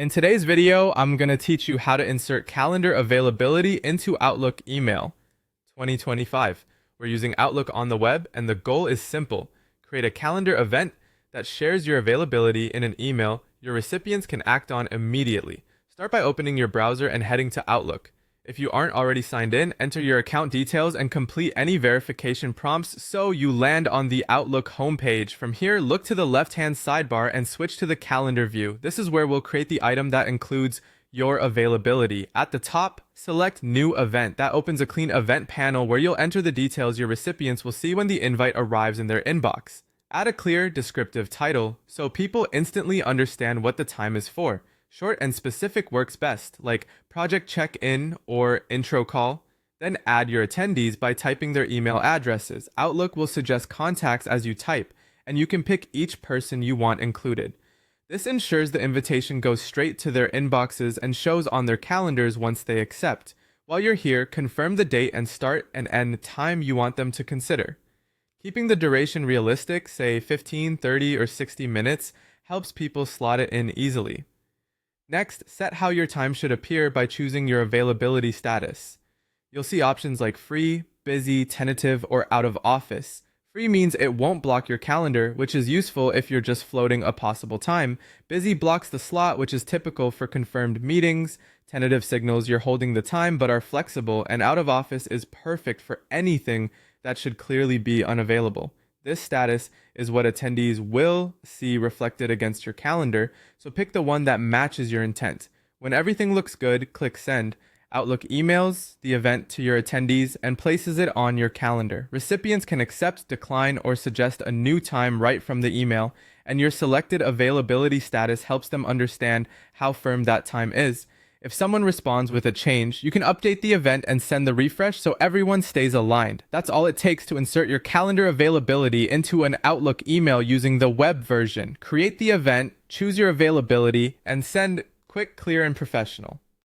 In today's video, I'm going to teach you how to insert calendar availability into Outlook email 2025. We're using Outlook on the web, and the goal is simple. Create a calendar event that shares your availability in an email your recipients can act on immediately. Start by opening your browser and heading to Outlook. If you aren't already signed in, enter your account details and complete any verification prompts so you land on the Outlook homepage. From here, look to the left-hand sidebar and switch to the calendar view. This is where we'll create the item that includes your availability. At the top, select New Event. That opens a clean event panel where you'll enter the details your recipients will see when the invite arrives in their inbox. Add a clear, descriptive title so people instantly understand what the time is for. Short and specific works best, like project check-in or intro call. Then add your attendees by typing their email addresses. Outlook will suggest contacts as you type, and you can pick each person you want included. This ensures the invitation goes straight to their inboxes and shows on their calendars once they accept. While you're here, confirm the date and start and end time you want them to consider. Keeping the duration realistic, say 15, 30, or 60 minutes, helps people slot it in easily. Next, set how your time should appear by choosing your availability status. You'll see options like free, busy, tentative, or out of office. Free means it won't block your calendar, which is useful if you're just floating a possible time. Busy blocks the slot, which is typical for confirmed meetings. Tentative signals you're holding the time but are flexible, and out of office is perfect for anything that should clearly be unavailable. This status is what attendees will see reflected against your calendar, so pick the one that matches your intent. When everything looks good, click Send. Outlook emails the event to your attendees and places it on your calendar. Recipients can accept, decline, or suggest a new time right from the email, and your selected availability status helps them understand how firm that time is. If someone responds with a change, you can update the event and send the refresh so everyone stays aligned. That's all it takes to insert your calendar availability into an Outlook email using the web version. Create the event, choose your availability, and send quick, clear, and professional.